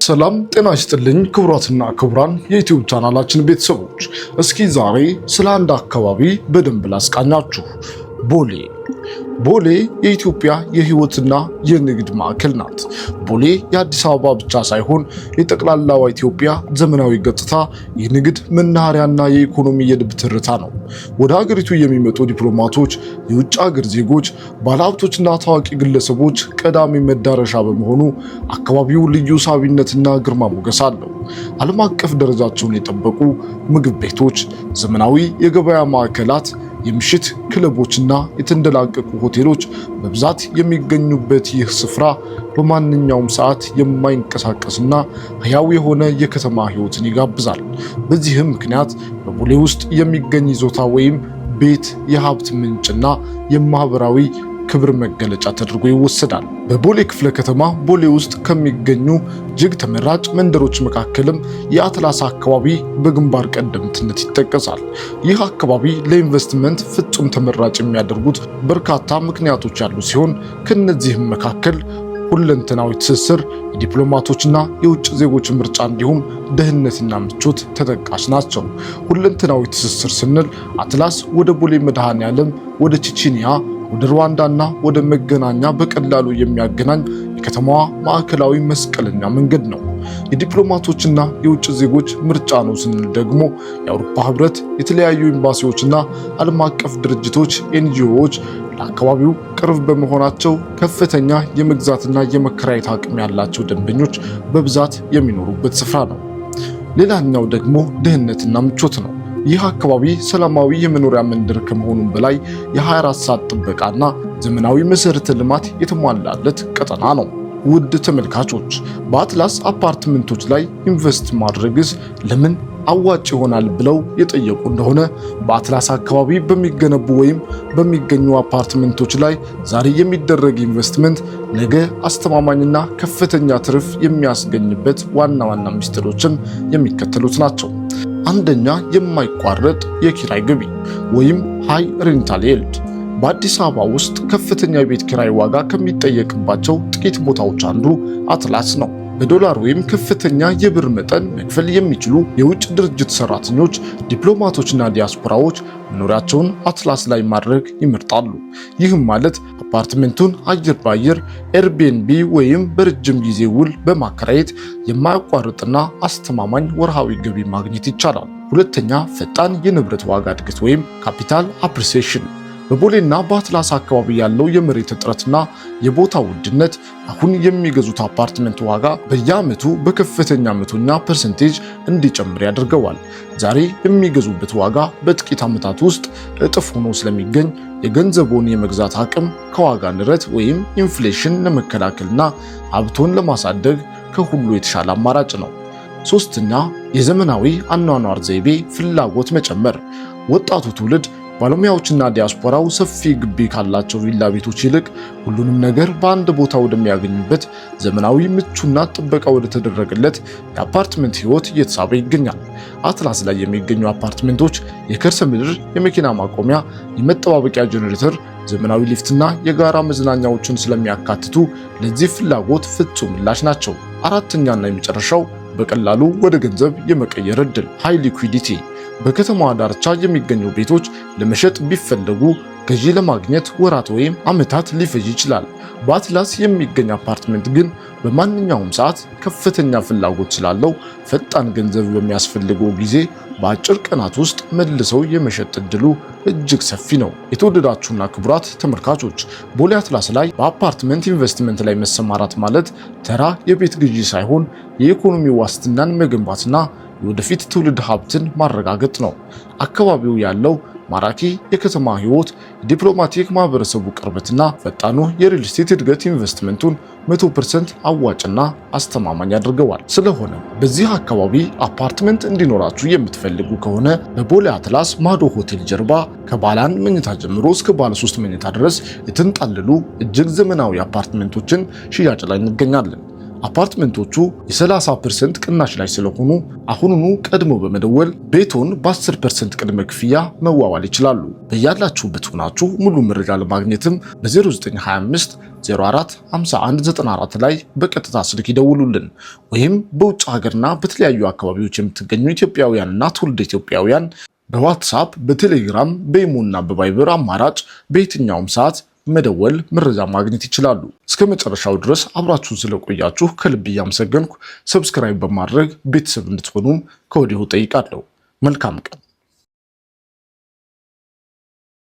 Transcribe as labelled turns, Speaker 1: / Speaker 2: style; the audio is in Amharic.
Speaker 1: ሰላም ጤና ይስጥልኝ ክቡራትና ክቡራን የዩቲዩብ ቻናላችን ቤተሰቦች፣ እስኪ ዛሬ ስለ አንድ አካባቢ በደንብ ላስቃኛችሁ። ቦሌ የኢትዮጵያ የህይወትና የንግድ ማዕከል ናት። ቦሌ የአዲስ አበባ ብቻ ሳይሆን የጠቅላላዋ ኢትዮጵያ ዘመናዊ ገጽታ፣ የንግድ መናኸሪያና የኢኮኖሚ የልብ ትርታ ነው። ወደ ሀገሪቱ የሚመጡ ዲፕሎማቶች፣ የውጭ ሀገር ዜጎች፣ ባለሀብቶችና ታዋቂ ግለሰቦች ቀዳሚ መዳረሻ በመሆኑ አካባቢው ልዩ ሳቢነትና ግርማ ሞገስ አለው። ዓለም አቀፍ ደረጃቸውን የጠበቁ ምግብ ቤቶች፣ ዘመናዊ የገበያ ማዕከላት፣ የምሽት ክለቦችና የተንደላቀቁ ሆቴሎች በብዛት የሚገኙበት ይህ ስፍራ በማንኛውም ሰዓት የማይንቀሳቀስና ሕያው የሆነ የከተማ ሕይወትን ይጋብዛል። በዚህም ምክንያት በቦሌ ውስጥ የሚገኝ ይዞታ ወይም ቤት የሀብት ምንጭና የማህበራዊ ክብር መገለጫ ተደርጎ ይወሰዳል። በቦሌ ክፍለ ከተማ ቦሌ ውስጥ ከሚገኙ እጅግ ተመራጭ መንደሮች መካከልም የአትላስ አካባቢ በግንባር ቀደምትነት ይጠቀሳል። ይህ አካባቢ ለኢንቨስትመንት ፍጹም ተመራጭ የሚያደርጉት በርካታ ምክንያቶች ያሉ ሲሆን ከነዚህም መካከል ሁለንተናዊ ትስስር፣ የዲፕሎማቶችና የውጭ ዜጎች ምርጫ እንዲሁም ደህንነትና ምቾት ተጠቃሽ ናቸው። ሁለንተናዊ ትስስር ስንል አትላስ ወደ ቦሌ መድኃኔዓለም፣ ወደ ቺቺኒያ፣ ወደ ሩዋንዳና ወደ መገናኛ በቀላሉ የሚያገናኝ የከተማዋ ማዕከላዊ መስቀለኛ መንገድ ነው። የዲፕሎማቶችና የውጭ ዜጎች ምርጫ ነው ስንል ደግሞ የአውሮፓ ህብረት፣ የተለያዩ ኤምባሲዎችና ዓለም አቀፍ ድርጅቶች ኤንጂኦዎች ለአካባቢው ቅርብ በመሆናቸው ከፍተኛ የመግዛትና የመከራየት አቅም ያላቸው ደንበኞች በብዛት የሚኖሩበት ስፍራ ነው። ሌላኛው ደግሞ ደህንነትና ምቾት ነው። ይህ አካባቢ ሰላማዊ የመኖሪያ መንደር ከመሆኑም በላይ የ24 ሰዓት ጥበቃና ዘመናዊ መሰረተ ልማት የተሟላለት ቀጠና ነው። ውድ ተመልካቾች፣ በአትላስ አፓርትመንቶች ላይ ኢንቨስት ማድረግስ ለምን አዋጭ ይሆናል ብለው የጠየቁ እንደሆነ በአትላስ አካባቢ በሚገነቡ ወይም በሚገኙ አፓርትመንቶች ላይ ዛሬ የሚደረግ ኢንቨስትመንት ነገ አስተማማኝና ከፍተኛ ትርፍ የሚያስገኝበት ዋና ዋና ሚስጥሮችም የሚከተሉት ናቸው። አንደኛ፣ የማይቋረጥ የኪራይ ገቢ ወይም ሃይ ሬንታል ይልድ። በአዲስ አበባ ውስጥ ከፍተኛ የቤት ኪራይ ዋጋ ከሚጠየቅባቸው ጥቂት ቦታዎች አንዱ አትላስ ነው። በዶላር ወይም ከፍተኛ የብር መጠን መክፈል የሚችሉ የውጭ ድርጅት ሰራተኞች፣ ዲፕሎማቶችና ዲያስፖራዎች መኖሪያቸውን አትላስ ላይ ማድረግ ይመርጣሉ። ይህም ማለት አፓርትመንቱን አየር ባየር ኤርቢኤንቢ ወይም በረጅም ጊዜ ውል በማከራየት የማያቋርጥና አስተማማኝ ወርሃዊ ገቢ ማግኘት ይቻላል። ሁለተኛ፣ ፈጣን የንብረት ዋጋ እድገት ወይም ካፒታል አፕሪሲዬሽን። በቦሌና በአትላስ አካባቢ ያለው የመሬት እጥረትና የቦታ ውድነት አሁን የሚገዙት አፓርትመንት ዋጋ በየዓመቱ በከፍተኛ መቶኛ ፐርሰንቴጅ እንዲጨምር ያደርገዋል። ዛሬ የሚገዙበት ዋጋ በጥቂት ዓመታት ውስጥ እጥፍ ሆኖ ስለሚገኝ የገንዘቦን የመግዛት አቅም ከዋጋ ንረት ወይም ኢንፍሌሽን ለመከላከልና ሀብቶን ለማሳደግ ከሁሉ የተሻለ አማራጭ ነው። ሶስተኛ፣ የዘመናዊ አኗኗር ዘይቤ ፍላጎት መጨመር። ወጣቱ ትውልድ ባለሙያዎችና ዲያስፖራው ሰፊ ግቢ ካላቸው ቪላ ቤቶች ይልቅ ሁሉንም ነገር በአንድ ቦታ ወደሚያገኙበት ዘመናዊ፣ ምቹና ጥበቃ ወደ ተደረገለት የአፓርትመንት ህይወት እየተሳበ ይገኛል። አትላስ ላይ የሚገኙ አፓርትመንቶች የከርሰ ምድር፣ የመኪና ማቆሚያ፣ የመጠባበቂያ ጄኔሬተር፣ ዘመናዊ ሊፍትና የጋራ መዝናኛዎችን ስለሚያካትቱ ለዚህ ፍላጎት ፍጹም ምላሽ ናቸው። አራተኛና የመጨረሻው በቀላሉ ወደ ገንዘብ የመቀየር ዕድል ሃይ ሊኩዊዲቲ። በከተማዋ ዳርቻ የሚገኙ ቤቶች ለመሸጥ ቢፈለጉ ገዢ ለማግኘት ወራት ወይም ዓመታት ሊፈጅ ይችላል። በአትላስ የሚገኝ አፓርትመንት ግን በማንኛውም ሰዓት ከፍተኛ ፍላጎት ስላለው ፈጣን ገንዘብ በሚያስፈልገው ጊዜ በአጭር ቀናት ውስጥ መልሰው የመሸጥ ዕድሉ እጅግ ሰፊ ነው። የተወደዳችሁና ክቡራት ተመልካቾች፣ ቦሌ አትላስ ላይ በአፓርትመንት ኢንቨስትመንት ላይ መሰማራት ማለት ተራ የቤት ግዢ ሳይሆን የኢኮኖሚ ዋስትናን መገንባትና የወደፊት ትውልድ ሀብትን ማረጋገጥ ነው። አካባቢው ያለው ማራኪ የከተማ ህይወት፣ ዲፕሎማቲክ ማህበረሰቡ ቅርበትና ፈጣኑ የሪል ስቴት እድገት ኢንቨስትመንቱን 100% አዋጭና አስተማማኝ ያደርገዋል። ስለሆነ በዚህ አካባቢ አፓርትመንት እንዲኖራችሁ የምትፈልጉ ከሆነ በቦሌ አትላስ ማዶ ሆቴል ጀርባ ከባለ 1 መኝታ ጀምሮ እስከ ባለ 3 መኝታ ድረስ የተንጣለሉ እጅግ ዘመናዊ አፓርትመንቶችን ሽያጭ ላይ እንገኛለን። አፓርትመንቶቹ የ30% ቅናሽ ላይ ስለሆኑ አሁኑኑ ቀድሞ በመደወል ቤቶን በ10% ቅድመ ክፍያ መዋዋል ይችላሉ። በያላችሁበት ሆናችሁ ሙሉ መረጃ ለማግኘትም በ0925 04 51 94 ላይ በቀጥታ ስልክ ይደውሉልን። ወይም በውጭ ሀገርና በተለያዩ አካባቢዎች የምትገኙ ኢትዮጵያውያንና ትውልደ ኢትዮጵያውያን በዋትስአፕ፣ በቴሌግራም፣ በኢሞና በቫይበር አማራጭ በየትኛውም ሰዓት መደወል መረጃ ማግኘት ይችላሉ። እስከ መጨረሻው ድረስ አብራችሁን ስለቆያችሁ ከልብ እያመሰገንኩ ሰብስክራይብ በማድረግ ቤተሰብ እንድትሆኑም ከወዲሁ ጠይቃለሁ። መልካም ቀን።